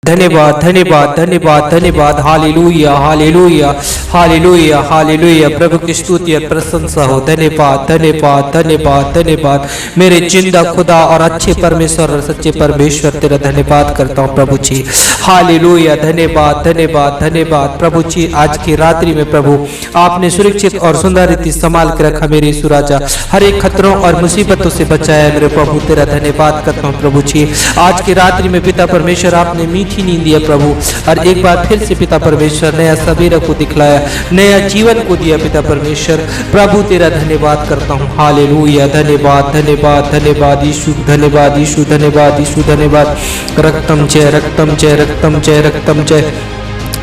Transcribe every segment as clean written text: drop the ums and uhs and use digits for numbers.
धन्यवाद धन्यवाद धन्यवाद धन्यवाद। Hallelujah hallelujah hallelujah hallelujah. प्रभु की स्तुति और प्रशंसा हो। धन्यवाद धन्यवाद धन्यवाद धन्यवाद। मेरे जिंदा खुदा और अच्छे परमेश्वर और सच्चे परमेश्वर तेरा धन्यवाद करता हूँ प्रभु जी। हालेलुया। धन्यवाद धन्यवाद धन्यवाद प्रभु जी। आज की रात्रि में प्रभु आपने सुरक्षित और सुंदर रीति संभाल के रखा मेरे यीशु राजा। हर एक खतरों और मुसीबतों से बचाया मेरे प्रभु, तेरा धन्यवाद करता हूँ प्रभु जी। आज की रात्रि में पिता परमेश्वर आपने मीठी नींद दिया प्रभु, और एक बार फिर से पिता परमेश्वर नया सवेरा को दिखलाया, नया जीवन को दिया पिता परमेश्वर। प्रभु तेरा धन्यवाद करता हूँ। हालेलुया। धन्यवाद धन्यवाद धन्यवाद यीशु, धन्यवाद यीशु, धन्यवाद यीशु, धन्यवाद। रक्तम जय रक्तम जय रक्तम जय रक्तम जय।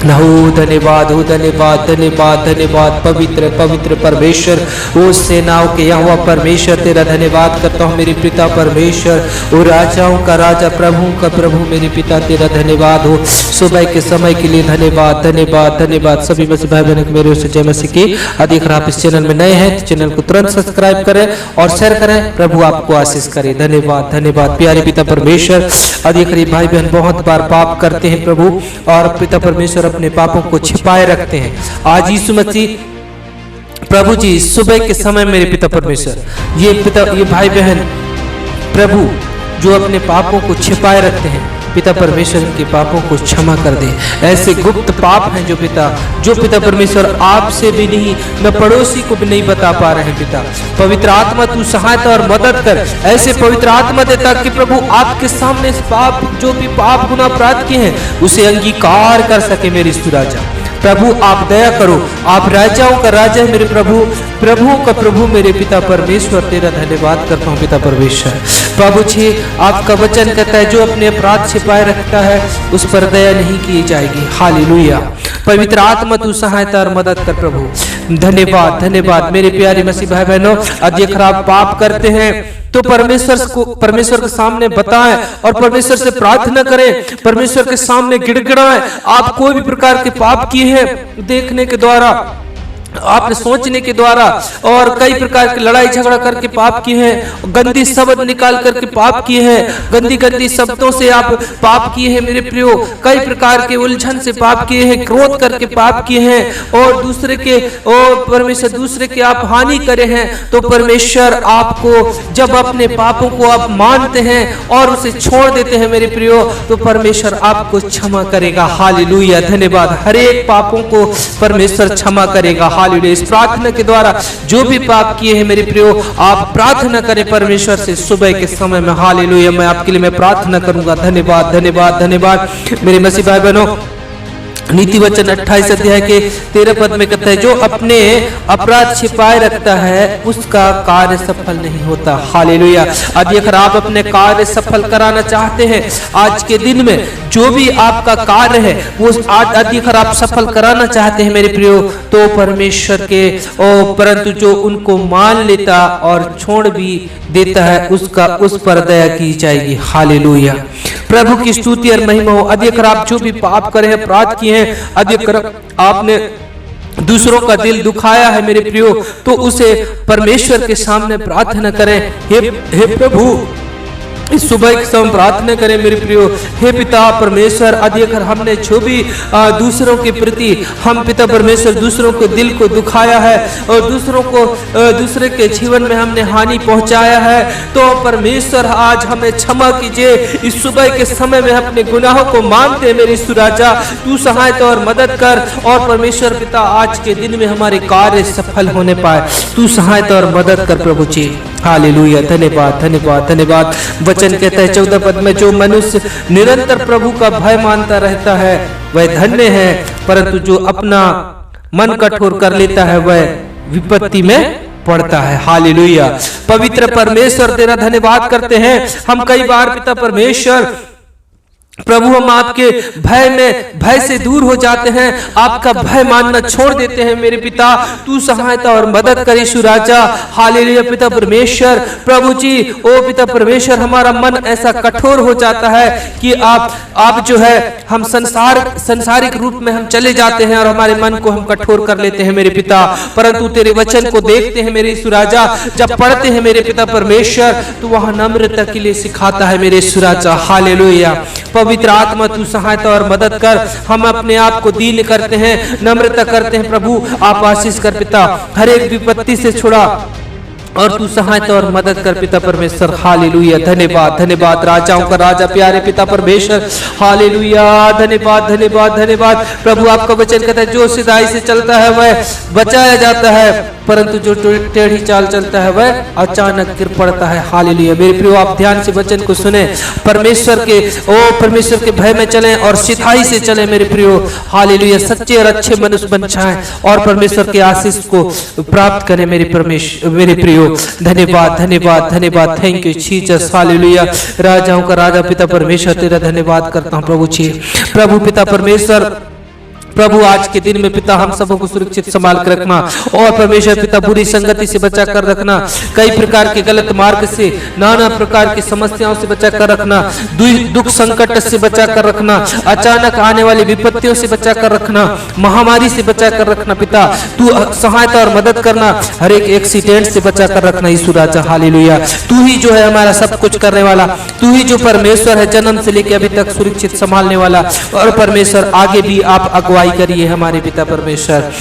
हो धन्यवाद हो धन्यवाद धन्यवाद धन्यवाद। पवित्र पवित्र परमेश्वर, ओ सेनाओं के यहोवा परमेश्वर तेरा धन्यवाद करता हूँ मेरे पिता परमेश्वर। ओ राजाओं का राजा, प्रभुओं का प्रभु मेरे पिता तेरा धन्यवाद हो। सुबह के समय के लिए धन्यवाद धन्यवाद धन्यवाद। सभी मसीह भाई बहनों मेरे उस जय मसीह की। यदि आप इस चैनल में नए हैं तो चैनल को तुरंत सब्सक्राइब करें और शेयर करें। प्रभु आपको आशीष करे। धन्यवाद धन्यवाद प्यारे पिता परमेश्वर। अधिकारी भाई बहन बहुत बार पाप करते हैं प्रभु, और पिता परमेश्वर अपने पापों को छिपाए रखते हैं। आज यीशु मसीह प्रभु जी सुबह के समय मेरे पिता परमेश्वर, ये भाई बहन प्रभु जो अपने पापों को छिपाए रखते हैं, पिता परमेश्वर के पापों को क्षमा कर दे। ऐसे गुप्त पाप हैं जो पिता परमेश्वर आपसे भी नहीं, मैं पड़ोसी को भी नहीं बता पा रहे हैं पिता। पवित्र आत्मा तू सहायता और मदद कर। ऐसे पवित्र आत्मा दे ताकि प्रभु आपके सामने पाप, जो भी पाप गुनाह अपराध किए हैं, उसे अंगीकार कर सके मेरे यीशु राजा। प्रभु आप दया करो। आप राजाओं का राजा है मेरे प्रभु, प्रभुओं का प्रभु मेरे पिता परमेश्वर। तेरा धन्यवाद करता हूँ पिता परमेश्वर। प्रभु जी आपका वचन कहता है जो अपने अपराध छिपाए रखता है उस पर दया नहीं की जाएगी। हालेलुया। पवित्र आत्मा तू सहायता और मदद कर प्रभु। धन्यवाद धन्यवाद मेरे प्यारे मसीह भाई बहनों। यदि खराब पाप करते हैं तो परमेश्वर के सामने बताएं और परमेश्वर से प्रार्थना करें, परमेश्वर के सामने गिड़गिड़ाएं। आप कोई भी प्रकार के पाप किए हैं देखने के द्वारा, आपने सोचने के द्वारा, और कई प्रकार के लड़ाई झगड़ा करके पाप किए हैं, गंदी शब्द निकाल करके पाप किए हैं, गंदी गंदी शब्दों से आप पाप किए हैं मेरे प्रियो, कई प्रकार के उलझन से पाप किए हैं, क्रोध करके पाप किए हैं, और दूसरे के दूसरे के आप हानि करे हैं, तो परमेश्वर आपको जब अपने पापों को आप मानते हैं और उसे छोड़ देते हैं मेरे प्रियो, तो परमेश्वर आपको क्षमा करेगा। हालेलुया। धन्यवाद। हर एक पापों को परमेश्वर क्षमा करेगा। हालेलुया। इस प्रार्थना के द्वारा जो भी पाप किए हैं मेरे प्रियो, आप प्रार्थना करें परमेश्वर से सुबह के समय में। हालेलुया। मैं आपके लिए मैं प्रार्थना करूंगा। धन्यवाद धन्यवाद धन्यवाद मेरे मसीह भाई बहनों। नीति वचन 28 अध्याय के 13 पद में कहता है जो अपने अपराध छिपाए रखता है उसका कार्य सफल नहीं होता। हालेलुया। यदि अगर आप अपने कार्य सफल कराना चाहते हैं आज के दिन में, जो भी आपका कार्य है वो यदि अगर आप सफल कराना चाहते हैं मेरे प्रियो, तो परमेश्वर के परंतु जो उनको मान लेता और छोड़ भी देता है उस पर दया की जाएगी। हालेलुया। प्रभु की स्तुति और महिमा हो। यदि अगर आप जो भी पाप करे हैं, अपराध किए हैं, यदि अगर आपने दूसरों का दिल दुखाया है मेरे प्रियो, तो उसे परमेश्वर के सामने प्रार्थना करें। हे प्रभु, इस सुबह के समय प्रार्थना करें मेरे प्रियो। हे पिता परमेश्वर, यदि अगर हमने जो भी दूसरों के प्रति हम पिता परमेश्वर दूसरों के दिल को दुखाया है और दूसरे के जीवन में हमने हानि पहुंचाया है, तो परमेश्वर आज हमें क्षमा कीजिए। इस सुबह के समय में अपने गुनाहों को मानते हैं मेरे यीशु राजा, तू सहायता और मदद कर। और परमेश्वर पिता आज के दिन में हमारे कार्य सफल होने पाए, तू सहायता और मदद कर प्रभु जी। हालेलुया। धन्यवाद धन्यवाद धन्यवाद। वचन कहता है 14 पद में जो मनुष्य निरंतर प्रभु का भय मानता रहता है वह धन्य है, परंतु जो अपना मन कठोर कर लेता है वह विपत्ति में पड़ता है। हालेलुया। पवित्र परमेश्वर तेरा धन्यवाद करते हैं। हम कई बार पिता परमेश्वर प्रभु हम आपके भय से दूर हो जाते हैं, आपका भय मानना छोड़ देते हैं मेरे पिता, तू सहायता और मदद कर यीशु राजा। हालेलुया। पिता परमेश्वर प्रभु जी, ओ पिता परमेश्वर, हमारा मन ऐसा कठोर हो जाता है कि आप जो है हम संसारिक रूप में हम चले जाते हैं और हमारे मन को हम कठोर कर लेते हैं मेरे पिता, परंतु तेरे वचन को देखते हैं मेरे यीशु राजा, जब पढ़ते हैं मेरे पिता परमेश्वर, तो वह नम्रता के लिए सिखाता है मेरे यीशु राजा। हालेलुया। पवित्र आत्मा तू सहायता और मदद कर, हम अपने आप को दीन करते हैं, नम्रता करते हैं प्रभु, आप आशीष कर पिता, हर एक विपत्ति से छुड़ा और तू सहायता और मदद कर पिता परमेश्वर। हालेलुया। धन्यवाद धन्यवाद राजाओं का राजा प्यारे पिता परमेश्वर। हालेलुया। धन्यवाद धन्यवाद धन्यवाद प्रभु। आपका वचन कहता है जो सीधाई से चलता है वह बचाया जाता है, परंतु जो टेढ़ी चाल चलता है वह अचानक गिर पड़ता है। हालेलुया। मेरे प्रियो आप ध्यान से वचन को सुने, परमेश्वर के भय में चलें और सिधाई से चलें मेरे प्रियो। हालेलुया। सच्चे और अच्छे मनुष्य बन जाएं और परमेश्वर के आशीष को प्राप्त करें मेरे प्रियो। धन्यवाद धन्यवाद धन्यवाद। Thank you Jesus. हालेलुया। राजाओं का राजा पिता परमेश्वर तेरा धन्यवाद करता हूँ प्रभु जी। प्रभु पिता परमेश्वर, प्रभु आज के दिन में पिता हम सबों को सुरक्षित संभाल कर रखना और परमेश्वर पिता बुरी संगति से बचा कर रखना, कई प्रकार के गलत मार्ग से, नाना प्रकार की समस्याओं से बचा कर रखना, दुख संकट से बचा कर रखना, अचानक आने वाली विपत्तियों से बचा कर रखना, महामारी से बचा कर रखना पिता। तू सहायता और मदद करना, हर एक एक्सीडेंट से बचा कर रखना यीशु राजा। हालेलुया। तू ही जो है हमारा सब कुछ करने वाला, तू ही जो परमेश्वर है जन्म से लेकर अभी तक सुरक्षित संभालने वाला, और परमेश्वर आगे भी आप अगुवाई करिए हमारे पिता परमेश्वर।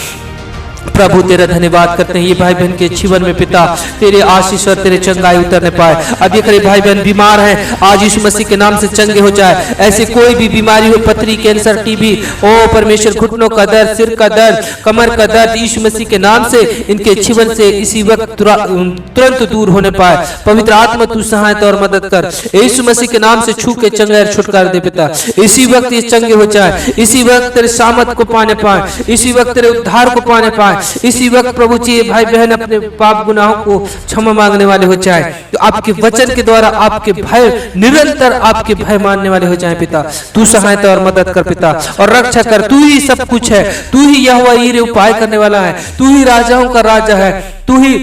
प्रभु तेरा धन्यवाद करते हैं ये भाई बहन के जीवन में पिता तेरे आशीष और तेरे चंगाई उतरने पाए। अब ये करे भाई बहन बीमार हैं, आज यीशु मसीह के नाम से चंगे हो जाए। ऐसी कोई भी बीमारी हो, पथरी, कैंसर, टीबी, ओ परमेश्वर, घुटनों का दर्द, सिर का दर्द, कमर का दर्द, यीशु मसीह के नाम से इनके जीवन से इसी वक्त तुरंत दूर होने पाए। पवित्र आत्मा तू सहायता और मदद कर, यीशु मसीह के नाम से छू के चंगा और छुटकारा दे पिता। इसी वक्त ये चंगे हो जाए, इसी वक्त तेरे सामर्थ को पाने पाए, इसी वक्त तेरे उद्धार को पाने पाए, इसी वक्त प्रभु जी भाई बहन अपने पाप गुनाहों को क्षमा मांगने वाले हो जाए, तो आपके वचन के द्वारा आपके भय निरंतर आपके भय मानने वाले हो जाए पिता। तू सहायता और मदद कर पिता और रक्षा कर। तू ही सब कुछ है, तू ही यहोवा यीरे उपाय करने वाला है, तू ही राजाओं का राजा है, तू ही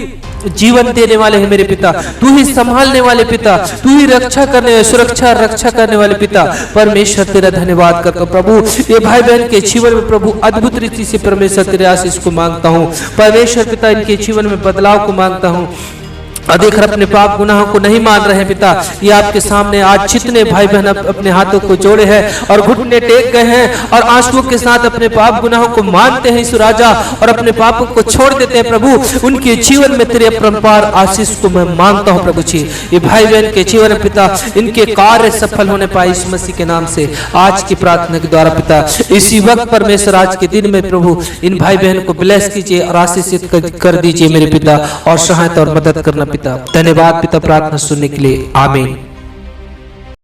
जीवन देने वाले हैं मेरे पिता, तू ही संभालने वाले पिता, तू ही रक्षा करने, सुरक्षा रक्षा करने वाले पिता। परमेश्वर तेरा धन्यवाद करता हूं प्रभु। ये भाई बहन के जीवन में प्रभु अद्भुत रीति से परमेश्वर तेरे आशीष को मांगता हूं। परमेश्वर पिता इनके जीवन में बदलाव को मांगता हूं। अधिक अपने पाप गुनाहों को नहीं मान रहे हैं पिता, ये आपके सामने आज जितने भाई बहन अपने हाथों को जोड़े हैं और घुटने टेक गए हैं और आंसुओं के साथ अपने पाप गुनाहों को मानते हैं यीशु राजा और अपने पापों को छोड़ देते हैं प्रभु, उनके जीवन में तेरे अपरंपार आशीष को मैं मांगता हूं प्रभु जी। ये भाई बहन के जीवन में पिता इनके कार्य सफल होने पाए यीशु मसीह के नाम से आज की प्रार्थना के द्वारा पिता। इसी वक्त परमेश्वर आज के दिन में प्रभु इन भाई बहन को ब्लेस कीजिए और आशीषित कर दीजिए मेरे पिता और सहायता और मदद करना पिता। धन्यवाद पिता प्रार्थना सुनने के लिए। आमीन।